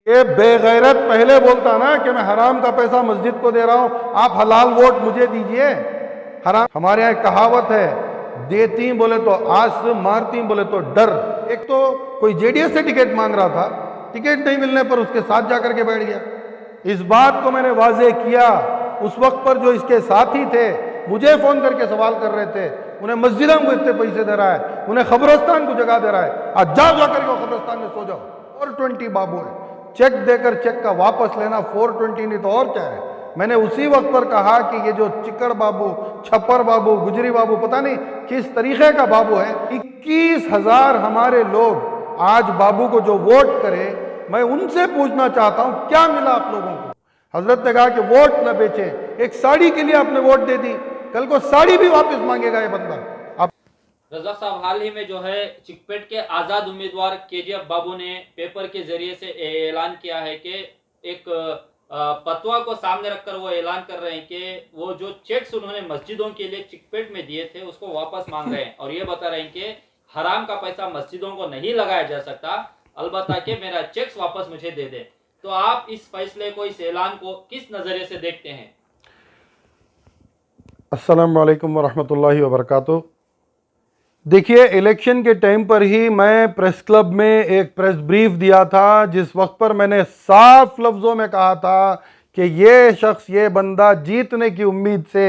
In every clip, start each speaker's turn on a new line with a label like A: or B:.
A: ये बेगैरत पहले बोलता ना कि मैं हराम का पैसा मस्जिद को दे रहा हूं, आप हलाल वोट मुझे दीजिए। हराम, हमारे यहाँ एक कहावत है, देती बोले तो आस, मारती बोले तो डर। एक तो कोई जेडीएस से टिकट मांग रहा था, टिकट नहीं मिलने पर उसके साथ जाकर के बैठ गया। इस बात को मैंने वाजे किया। उस वक्त पर जो इसके साथी थे मुझे फोन करके सवाल कर रहे थे, उन्हें मस्जिदों को इतने पैसे दे रहा है, उन्हें खबरस्तान को जगह दे रहा है, आज जाओ जाकर के खबरस्तान में सो जाओ। 420 बाबू है, चेक देकर चेक का वापस लेना 420 नहीं तो और क्या है। मैंने उसी वक्त पर कहा कि ये जो चिकड़ बाबू, छप्पर बाबू, गुजरी बाबू, पता नहीं किस तरीके का बाबू है। 21,000 हमारे लोग आज बाबू को जो वोट करे, मैं उनसे पूछना चाहता हूं क्या मिला आप लोगों को। हजरत ने कहा कि वोट न बेचें, एक साड़ी के लिए आपने वोट दे दी, कल को साड़ी भी वापस मांगेगा ये बंदा।
B: रजा साहब, हाल ही में जो है चिकपेट के आजाद उम्मीदवार केजीएफ बाबू ने पेपर के जरिए से ऐलान किया है कि एक फतवा को सामने रखकर वो ऐलान कर रहे हैं कि वो जो चेक्स उन्होंने मस्जिदों के लिए चिकपेट में दिए थे उसको वापस मांग रहे हैं, और ये बता रहे हैं कि हराम का पैसा मस्जिदों को नहीं लगाया जा सकता, अलबत्ता कि मेरा चेक्स वापस मुझे दे दे। तो आप इस फैसले को, इस ऐलान को किस नजरिए से देखते हैं?
A: अस्सलाम वालेकुम वरहमतुल्लाहि वबरकातुहू। देखिए, इलेक्शन के टाइम पर ही मैं प्रेस क्लब में एक प्रेस ब्रीफ दिया था, जिस वक्त पर मैंने साफ लफ्ज़ों में कहा था कि ये शख्स, ये बंदा जीतने की उम्मीद से,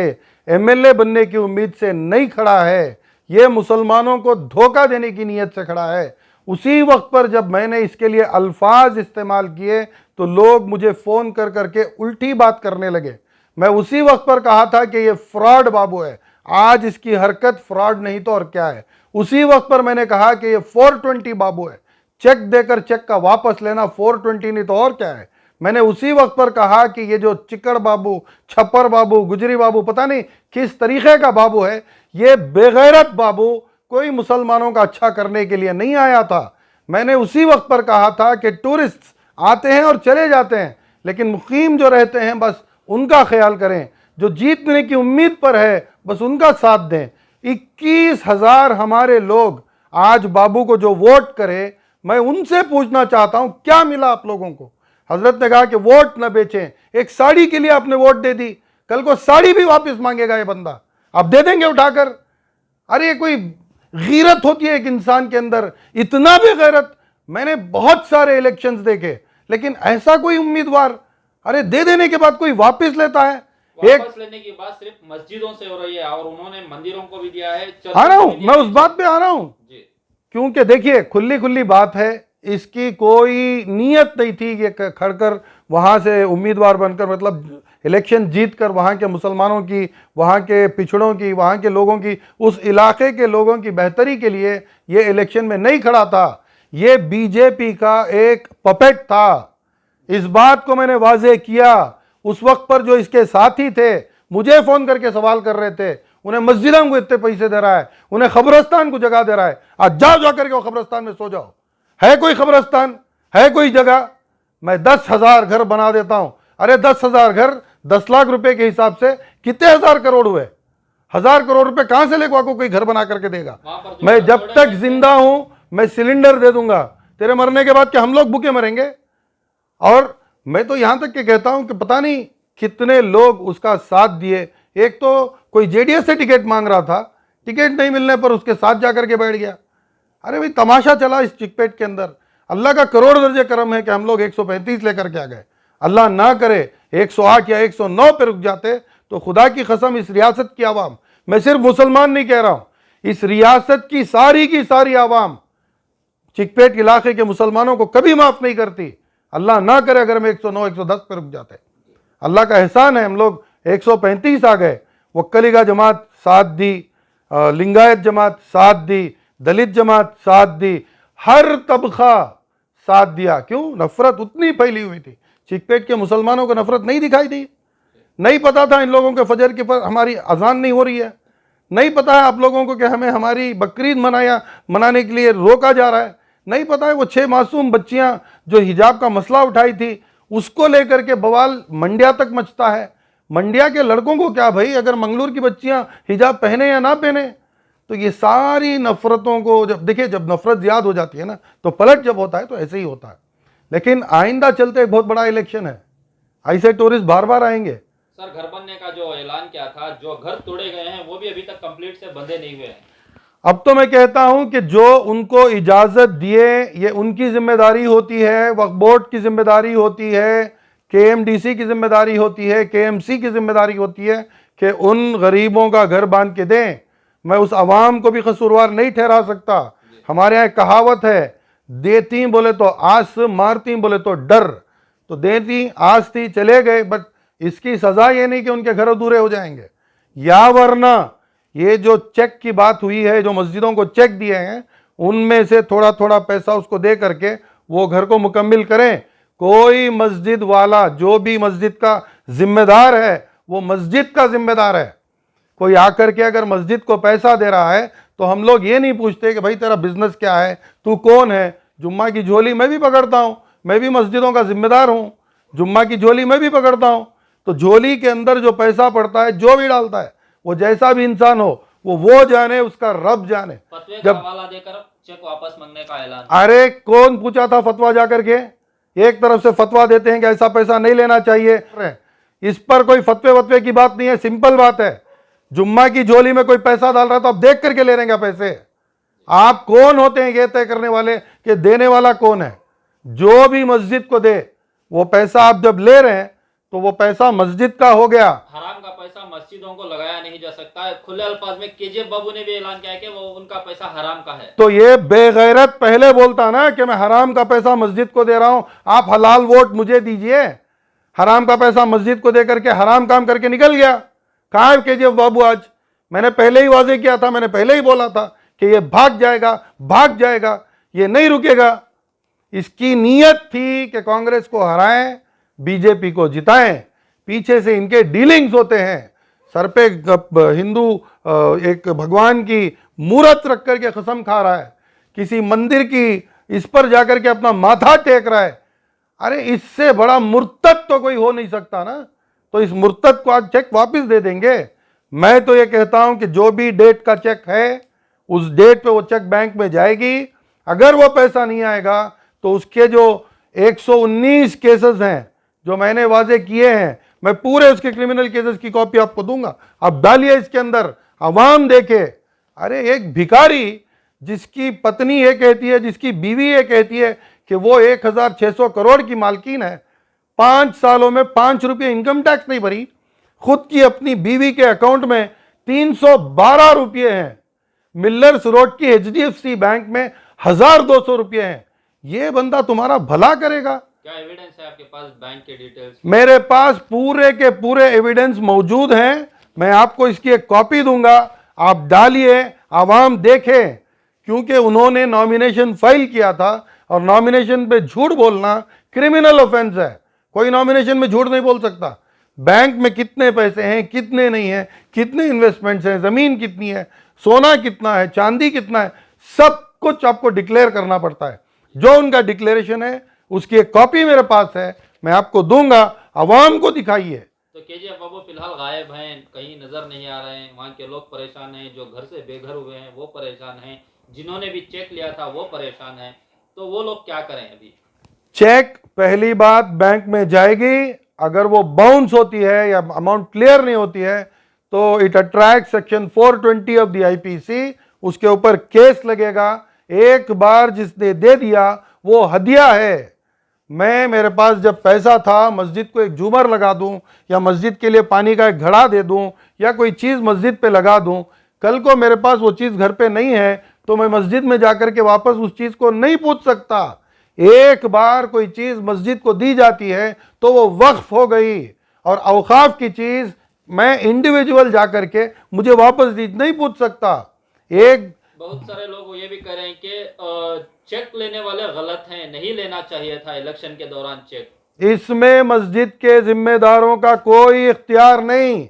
A: एमएलए बनने की उम्मीद से नहीं खड़ा है, ये मुसलमानों को धोखा देने की नीयत से खड़ा है। उसी वक्त पर जब मैंने इसके लिए अल्फाज इस्तेमाल किए तो लोग मुझे फ़ोन कर करके उल्टी बात करने लगे। मैं उसी वक्त पर कहा था कि ये फ्रॉड बाबू है, आज इसकी हरकत फ्रॉड नहीं तो और क्या है। उसी वक्त पर मैंने कहा कि ये 420 बाबू है, चेक देकर चेक का वापस लेना 420 नहीं तो और क्या है। मैंने उसी वक्त पर कहा कि ये जो चिकड़ बाबू, छप्पर बाबू, गुजरी बाबू, पता नहीं किस तरीके का बाबू है, ये बेगैरत बाबू कोई मुसलमानों का अच्छा करने के लिए नहीं आया था। मैंने उसी वक्त पर कहा था कि टूरिस्ट आते हैं और चले जाते हैं, लेकिन मुकीम जो रहते हैं बस उनका ख्याल करें, जो जीतने की उम्मीद पर है बस उनका साथ दें। 21,000 हमारे लोग आज बाबू को जो वोट करे, मैं उनसे पूछना चाहता हूं क्या मिला आप लोगों को। हजरत ने कहा कि वोट न बेचें, एक साड़ी के लिए आपने वोट दे दी, कल को साड़ी भी वापस मांगेगा ये बंदा, आप दे देंगे उठाकर। अरे कोई गीरत होती है एक इंसान के अंदर, इतना भी गैरत। मैंने बहुत सारे इलेक्शंस देखे, लेकिन ऐसा कोई उम्मीदवार, अरे दे देने के बाद कोई वापस लेता है।
B: वापस लेने की बात सिर्फ मस्जिदों से हो रही है, और उन्होंने मंदिरों को भी दिया है।
A: आ रहा हूं, मैं उस बात पे आ रहा हूं, क्योंकि देखिए खुली खुली बात है, इसकी कोई नीयत नहीं थी कि खड़कर वहां से उम्मीदवार बनकर, मतलब इलेक्शन जीत कर वहां के मुसलमानों की, वहां के पिछड़ों की, वहां के लोगों की, उस इलाके के लोगों की बेहतरी के लिए ये इलेक्शन में नहीं खड़ा था। ये बीजेपी का एक पपेट था। इस बात को मैंने वाजे किया। उस वक्त पर जो इसके साथी थे मुझे फोन करके सवाल कर रहे थे, उन्हें मस्जिदों को इतने पैसे दे रहा है, उन्हें खबरस्तान को जगह दे रहा है, आज जाओ जाकर के खबरस्तान में सो जाओ। है कोई खबरस्तान, है कोई जगह? मैं 10,000 घर बना देता हूं। अरे 10,000 घर 10 लाख रुपए के हिसाब से कितने हजार करोड़ हुए? 1,000 करोड़ रुपए कहां से लेकर कोई घर बना करके देगा? मैं जब तक जिंदा हूं मैं सिलेंडर दे दूंगा, तेरे मरने के बाद क्या हम लोग भूखे मरेंगे? और मैं तो यहां तक के कहता हूं कि पता नहीं कितने लोग उसका साथ दिए। एक तो कोई जेडीएस से टिकट मांग रहा था, टिकट नहीं मिलने पर उसके साथ जाकर के बैठ गया। अरे भाई तमाशा चला इस चिकपेट के अंदर। अल्लाह का करोड़ दर्जे करम है कि हम लोग 135 लेकर के आ गए। अल्लाह ना करे 108 या 109 पे रुक जाते तो खुदा की कसम इस रियासत की आवाम, मैं सिर्फ मुसलमान नहीं कह रहा हूं, इस रियासत की सारी आवाम चिकपेट इलाके के मुसलमानों को कभी माफ नहीं करती। अल्लाह ना करे अगर हम 109 110 पे रुक जाते। अल्लाह का एहसान है हम लोग 135 आ गए। वक्कलीगा जमात साथ दी, लिंगायत जमात साथ दी, दलित जमात साथ दी, हर तबका साथ दिया। क्यों? नफरत उतनी फैली हुई थी। चिकपेट के मुसलमानों को नफरत नहीं दिखाई दी। नहीं पता था इन लोगों के फजर के पर हमारी अजान नहीं हो रही है, नहीं पता है आप लोगों को कि हमें हमारी बकरीद मनाने के लिए रोका जा रहा है, नहीं पता है वो 6 मासूम बच्चियां जो हिजाब का मसला उठाई थी उसको लेकर के बवाल मंडिया तक मचता है। मंडिया के लड़कों को क्या भाई, अगर मंगलूर की बच्चियां हिजाब पहने या ना पहने। तो ये सारी नफरतों को जब देखिए, जब नफरत ज्यादा हो जाती है ना तो पलट जब होता है तो ऐसे ही होता है। लेकिन आइंदा चलते एक बहुत बड़ा इलेक्शन है, ऐसे टूरिस्ट बार बार आएंगे।
B: सर, घर बनने का जो ऐलान किया था, जो घर तोड़े गए हैं वो भी अभी तक कंप्लीट से बंधे नहीं हुए हैं।
A: अब तो मैं कहता हूं कि जो उनको इजाजत दिए ये उनकी जिम्मेदारी होती है, वक्फ बोर्ड की जिम्मेदारी होती है, केएमडीसी की जिम्मेदारी होती है, केएमसी की जिम्मेदारी होती है कि उन गरीबों का घर बांध के दें। मैं उस आवाम को भी कसूरवार नहीं ठहरा सकता। हमारे यहाँ एक कहावत है, देती बोले तो आस, मारती बोले तो डर। तो देती आस थी, चले गए, बट इसकी सजा ये नहीं कि उनके घर अधूरे हो जाएंगे। या वरना ये जो चेक की बात हुई है, जो मस्जिदों को चेक दिए हैं, उनमें से थोड़ा थोड़ा पैसा उसको दे करके वो घर को मुकम्मिल करें। कोई मस्जिद वाला, जो भी मस्जिद का जिम्मेदार है, वो मस्जिद का जिम्मेदार है। कोई आकर के अगर मस्जिद को पैसा दे रहा है तो हम लोग ये नहीं पूछते कि भाई तेरा बिजनेस क्या है, तू कौन है। जुम्मा की झोली मैं भी पकड़ता हूँ, मैं भी मस्जिदों का जिम्मेदार हूँ, जुम्मा की झोली मैं भी पकड़ता हूँ। तो झोली के अंदर जो पैसा पड़ता है, जो भी डालता है, वो जैसा भी इंसान हो, वो जाने, उसका रब जाने।
B: फतवे का हवाला देकर चेक वापस मांगने का ऐलान।
A: अरे कौन पूछा था फतवा जाकर के? एक तरफ से फतवा देते हैं कि ऐसा पैसा नहीं लेना चाहिए। इस पर कोई फतवे वतवे की बात नहीं है, सिंपल बात है। जुम्मा की झोली में कोई पैसा डाल रहा है तो आप देख करके ले रहेंगे पैसे। आप कौन होते हैं ये तय करने वाले कि देने वाला कौन है? जो भी मस्जिद को दे, वो पैसा आप जब ले रहे हैं तो वो पैसा मस्जिद का हो गया।
B: हराम का पैसा मस्जिदों को लगाया नहीं जा सकता है। खुले अल्फाज में केजीएफ बाबू ने भी ऐलान किया है कि वो उनका पैसा हराम का है।
A: तो ये बेगैरत पहले बोलता ना कि मैं हराम का पैसा मस्जिद को दे रहा हूं, आप हलाल वोट मुझे दीजिए। हराम का पैसा मस्जिद को दे करके हराम काम करके निकल गया। कहाँ है केजीएफ बाबू आज? मैंने पहले ही वाजे किया था, मैंने पहले ही बोला था कि ये भाग जाएगा, भाग जाएगा, ये नहीं रुकेगा। इसकी नीयत थी कि कांग्रेस को हराएं, बीजेपी को जिताएं। पीछे से इनके डीलिंग्स होते हैं। सर पे हिंदू एक भगवान की मूर्त रख करके कसम खा रहा है, किसी मंदिर की इस पर जाकर के अपना माथा टेक रहा है। अरे इससे बड़ा मुर्तद तो कोई हो नहीं सकता ना। तो इस मुर्तद को आज चेक वापस दे देंगे। मैं तो ये कहता हूं कि जो भी डेट का चेक है, उस डेट पे वो चेक बैंक में जाएगी। अगर वो पैसा नहीं आएगा तो उसके जो 119 केसेस हैं जो मैंने वाजे किए हैं, मैं पूरे उसके क्रिमिनल केसेस की कॉपी आपको दूंगा, आप डालिए इसके अंदर, आवाम देखे। अरे एक भिखारी जिसकी पत्नी ये कहती है, जिसकी बीवी ये कहती है कि वो 1600 करोड़ की मालकीन है, 5 सालों में 5 रुपये इनकम टैक्स नहीं भरी, खुद की अपनी बीवी के अकाउंट में 312 रुपये हैं, मिलर्स रोड की HDFC बैंक में 1200 रुपये हैं। ये बंदा तुम्हारा भला करेगा?
B: क्या एविडेंस है आपके पास बैंक के डिटेल्स?
A: मेरे पास पूरे के पूरे एविडेंस मौजूद हैं। मैं आपको इसकी एक कॉपी दूंगा, आप डालिए, आवाम देखे। क्योंकि उन्होंने नॉमिनेशन फाइल किया था और नॉमिनेशन पे झूठ बोलना क्रिमिनल ऑफेंस है। कोई नॉमिनेशन में झूठ नहीं बोल सकता। बैंक में कितने पैसे हैं, कितने नहीं है, कितने इन्वेस्टमेंट्स हैं, जमीन कितनी है, सोना कितना है, चांदी कितना है, सब कुछ आपको डिक्लेयर करना पड़ता है। जो उनका डिक्लेरेशन है उसकी एक कॉपी मेरे पास है, मैं आपको दूंगा, आवाम को दिखाइए।
B: तो केजीएफ बाबू फिलहाल गायब हैं, कहीं नजर नहीं आ रहे हैं। वहाँ के लोग परेशान हैं, जो घर से बेघर हुए हैं वो परेशान हैं, जिन्होंने भी चेक लिया था वो परेशान हैं। तो वो लोग क्या करें अभी? चेक
A: पहली बात बैंक में जाएगी, अगर वो बाउंस होती है या अमाउंट क्लियर नहीं होती है तो it attract section 420 of the IPC, उसके ऊपर केस लगेगा। एक बार जिसने दे दिया वो हदिया है। मेरे पास जब पैसा था, मस्जिद को एक झूमर लगा दूं या मस्जिद के लिए पानी का एक घड़ा दे दूं या कोई चीज़ मस्जिद पे लगा दूं, कल को मेरे पास वो चीज़ घर पे नहीं है तो मैं मस्जिद में जाकर के वापस उस चीज़ को नहीं पूछ सकता। एक बार कोई चीज़ मस्जिद को दी जाती है तो वो वक्फ हो गई, और औकाफ की चीज़ मैं इंडिविजुअल जाकर के मुझे वापस दी नहीं पूछ सकता। एक
B: बहुत सारे लोग ये भी कह रहे हैं कि चेक लेने वाले गलत हैं, नहीं लेना चाहिए था इलेक्शन के दौरान चेक।
A: इसमें मस्जिद के जिम्मेदारों का कोई इख्तियार नहीं।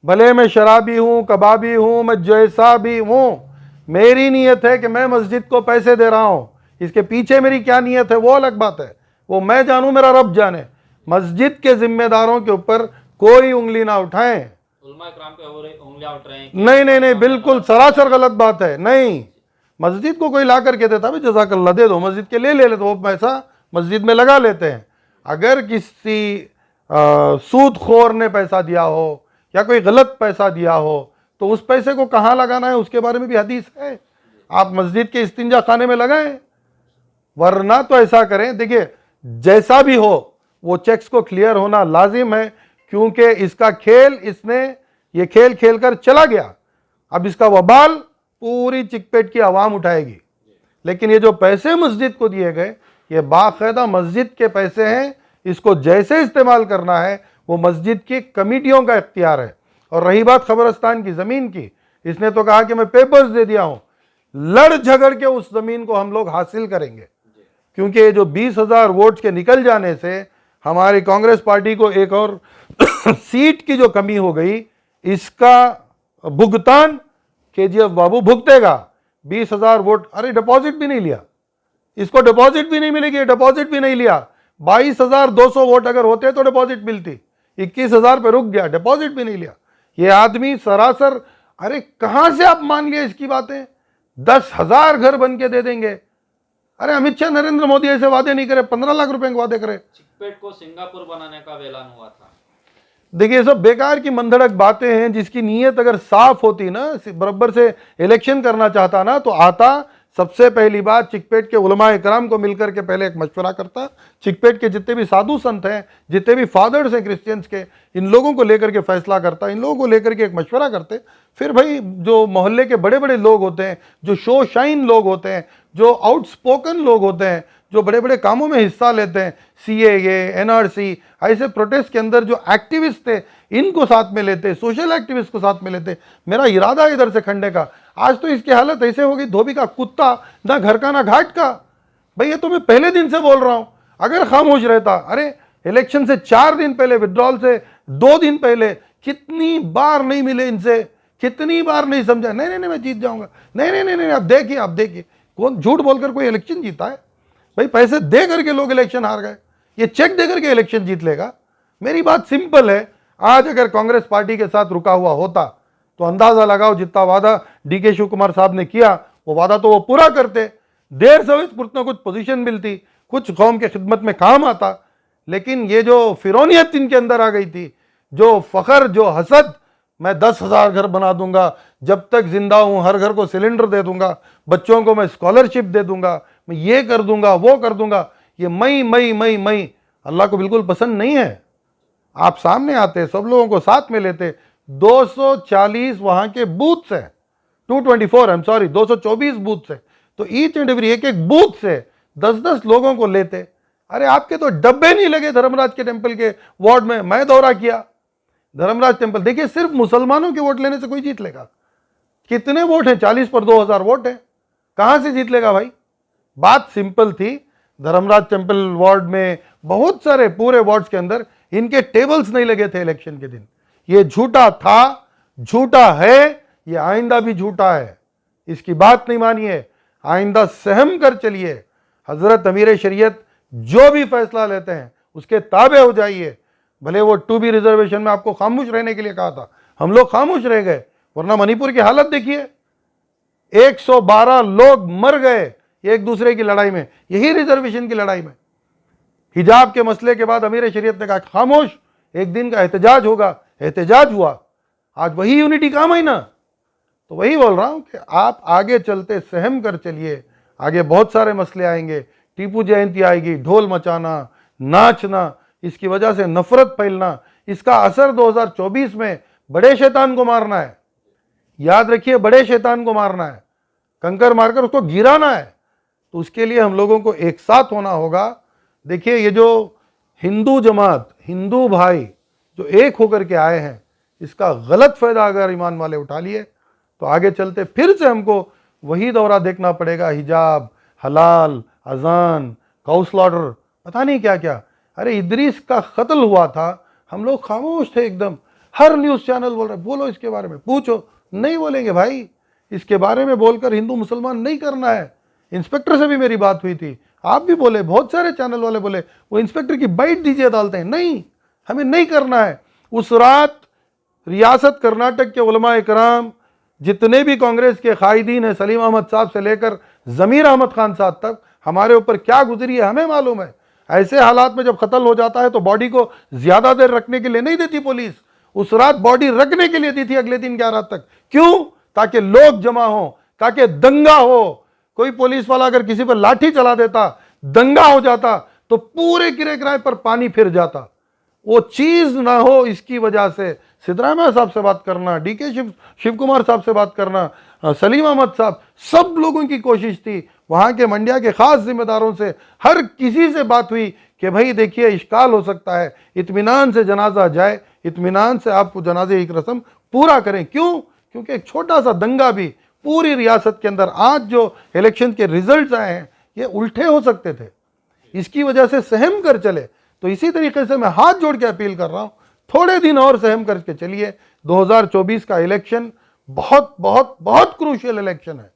A: भले मैं शराबी हूँ, कबाबी हूँ, मैं जैसा भी हूँ, मेरी नीयत है कि मैं मस्जिद को पैसे दे रहा हूँ। इसके पीछे मेरी क्या नीयत है वो अलग बात है, वो मैं जानूँ, मेरा रब जाने। मस्जिद के जिम्मेदारों के ऊपर कोई उंगली ना उठाएं।
B: उलमा इकराम पे उंगलियां उठ रहे हैं।
A: नहीं, बिल्कुल सरासर गलत बात है। नहीं, मस्जिद को कोई ला करके देता भाई जज़ाकल्लाह दे दो, मस्जिद के ले ले तो वो पैसा मस्जिद में लगा लेते हैं। अगर किसी सूदखोर ने पैसा दिया हो या कोई गलत पैसा दिया हो तो उस पैसे को कहाँ लगाना है उसके बारे में भी हदीस है। आप मस्जिद के इस्तिंजा खाने में लगाएं, वरना तो ऐसा करें। देखिए जैसा भी हो वो चेक्स को क्लियर होना लाजिम है, क्योंकि इसका खेल इसने ये खेल खेल कर चला गया। अब इसका वबाल पूरी चिकपेट की आवाम उठाएगी। लेकिन ये जो पैसे मस्जिद को दिए गए ये बाकायदा मस्जिद के पैसे हैं, इसको जैसे इस्तेमाल करना है वो मस्जिद की कमेटियों का इख्तियार है। और रही बात खबरस्तान की ज़मीन की, इसने तो कहा कि मैं पेपर्स दे दिया हूँ, लड़ झगड़ के उस ज़मीन को हम लोग हासिल करेंगे, क्योंकि ये जो 20,000 वोट के निकल जाने से हमारी कांग्रेस पार्टी को एक और सीट की जो कमी हो गई, इसका भुगतान केजीएफ बाबू भुगतेगा। 20,000 वोट, अरे डिपॉजिट भी नहीं लिया, इसको डिपॉजिट भी नहीं मिलेगी, डिपॉजिट भी नहीं लिया। 22,200 वोट अगर होते तो डिपॉजिट मिलती, 21,000 पे रुक गया, डिपॉजिट भी नहीं लिया। ये आदमी सरासर, अरे कहां से आप मान लिया इसकी बातें? 10,000 घर बन के दे देंगे। अरे अमित शाह नरेंद्र मोदी ऐसे वादे नहीं करे, 15 लाख रुपए के वादे करे।
B: चिकपेट को सिंगापुर बनाने का ऐलान हुआ था।
A: देखिए सब बेकार की मंधड़क बातें हैं। जिसकी नीयत अगर साफ होती ना, बराबर से इलेक्शन करना चाहता ना, तो आता सबसे पहली बात चिकपेट के उलमा इकराम को मिलकर के पहले एक मशवरा करता। चिकपेट के जितने भी साधु संत हैं, जितने भी फादर्स हैं क्रिश्चियंस के, इन लोगों को लेकर के फैसला करता, इन लोगों को लेकर के एक मशवरा करते। फिर भाई जो मोहल्ले के बड़े बड़े लोग होते हैं, जो शो शाइन लोग होते हैं, जो आउटस्पोकन लोग होते हैं, जो बड़े बड़े कामों में हिस्सा लेते हैं, सीएए, एनआरसी, ऐसे प्रोटेस्ट के अंदर जो एक्टिविस्ट थे, इनको साथ में लेते, सोशल एक्टिविस्ट को साथ में लेते। मेरा इरादा इधर से खंडे का। आज तो इसकी हालत ऐसे हो गई, धोबी का कुत्ता, ना घर का ना घाट का। भाई ये तो मैं पहले दिन से बोल रहा हूं। अगर खामोश रहता, अरे इलेक्शन से 4 दिन पहले, विड्रॉल से 2 दिन पहले कितनी बार नहीं मिले इनसे, कितनी बार नहीं समझा, नहीं नहीं नहीं मैं जीत जाऊंगा, नहीं नहीं नहीं नहीं आप देखिए कौन झूठ बोलकर कोई इलेक्शन जीता है? भाई पैसे दे करके लोग इलेक्शन हार गए, ये चेक दे करके इलेक्शन जीत लेगा? मेरी बात सिंपल है। आज अगर कांग्रेस पार्टी के साथ रुका हुआ होता तो अंदाजा लगाओ जितना वादा डीके शिव कुमार साहब ने किया वो वादा तो वो पूरा करते, देर से कुछ ना कुछ पोजीशन मिलती, कुछ कौम के खिदमत में काम आता। लेकिन ये जो फिरौनियत इनके अंदर आ गई थी, जो फखर, जो हसद, मैं 10,000 घर बना दूंगा, जब तक जिंदा हूं हर घर को सिलेंडर दे दूंगा, बच्चों को मैं स्कॉलरशिप दे दूंगा, मैं ये कर दूंगा वो कर दूंगा, ये मई अल्लाह को बिल्कुल पसंद नहीं है। आप सामने आते, सब लोगों को साथ में लेते, 240 वहां के बूथ से, 224 बूथ से, तो ईच एंड एवरी एक बूथ से 10-10 लोगों को लेते। अरे आपके तो डब्बे नहीं लगे धर्मराज के टेम्पल के वार्ड में। मैं दौरा किया धर्मराज टेम्पल, देखिए सिर्फ मुसलमानों के वोट लेने से कोई जीत लेगा? कितने वोट हैं? 40 पर 2,000 वोट हैं, कहां से जीत लेगा भाई? बात सिंपल थी। धर्मराज टेम्पल वार्ड में बहुत सारे पूरे वार्ड्स के अंदर इनके टेबल्स नहीं लगे थे इलेक्शन के दिन। ये झूठा था, झूठा है, ये आइंदा भी झूठा है। इसकी बात नहीं मानिए, आइंदा सहम कर चलिए। हजरत अमीर शरीयत जो भी फैसला लेते हैं उसके ताबे हो जाइए। भले वो 2B रिजर्वेशन में आपको खामोश रहने के लिए कहा था, हम लोग खामोश रह गए, वरना मणिपुर की हालत देखिए, 112 लोग मर गए एक दूसरे की लड़ाई में, यही रिजर्वेशन की लड़ाई में। हिजाब के मसले के बाद अमीर शरीयत ने कहा खामोश, एक दिन का एहतजाज होगा, एहतजाज हुआ। आज वही यूनिटी काम आई ना। तो वही बोल रहा हूं कि आप आगे चलते सहम कर चलिए, आगे बहुत सारे मसले आएंगे। टीपू जयंती आएगी, ढोल मचाना, नाचना, इसकी वजह से नफरत फैलना, इसका असर 2024 में बड़े शैतान को मारना है। याद रखिए, बड़े शैतान को मारना है, कंकर मारकर उसको गिराना है। तो उसके लिए हम लोगों को एक साथ होना होगा। देखिए ये जो हिंदू जमात, हिंदू भाई जो एक होकर के आए हैं, इसका गलत फायदा अगर ईमान वाले उठा लिए तो आगे चलते फिर से हमको वही दौरा देखना पड़ेगा। हिजाब, हलाल, अजान, काउस लॉर्डर, पता नहीं क्या क्या। अरे इदरीस का कत्ल हुआ था, हम लोग खामोश थे एकदम। हर न्यूज़ चैनल बोल रहे बोलो इसके बारे में, पूछो, नहीं बोलेंगे भाई। इसके बारे में बोलकर हिंदू मुसलमान नहीं करना है। इंस्पेक्टर से भी मेरी बात हुई थी, आप भी बोले, बहुत सारे चैनल वाले बोले वो इंस्पेक्टर की बाइट दीजिए, डालते हैं। नहीं, हमें नहीं करना है। उस रात रियासत कर्नाटक के उलमा इकराम, जितने भी कांग्रेस के कायदीन हैं, सलीम अहमद साहब से लेकर ज़मीर अहमद खान साहब तक, हमारे ऊपर क्या गुजरी है हमें मालूम है। ऐसे हालात में जब कत्ल हो जाता है तो बॉडी को ज़्यादा देर रखने के लिए नहीं देती पुलिस, उस रात बॉडी रखने के लिए दी थी अगले दिन 11 तक। क्यों? ताकि लोग जमा हो, ताकि दंगा हो। कोई पुलिस वाला अगर किसी पर लाठी चला देता, दंगा हो जाता, तो पूरे किराए पर पानी फिर जाता। वो चीज ना हो, इसकी वजह से सिद्धरामैया साहब से बात करना, डीके शिव कुमार साहब से बात करना, सलीम अहमद साहब, सब लोगों की कोशिश थी। वहां के मंडिया के खास जिम्मेदारों से हर किसी से बात हुई कि भाई देखिए इश्काल हो सकता है, इत्मीनान से जनाजा जाए, इत्मीनान से आप जनाजे की रस्म पूरा करें। क्यों? क्योंकि एक छोटा सा दंगा भी पूरी रियासत के अंदर, आज जो इलेक्शन के रिजल्ट्स आए हैं ये उल्टे हो सकते थे, इसकी वजह से सहम कर चले। तो इसी तरीके से मैं हाथ जोड़ के अपील कर रहा हूं, थोड़े दिन और सहम करके चलिए। 2024 का इलेक्शन बहुत बहुत बहुत क्रूशियल इलेक्शन है।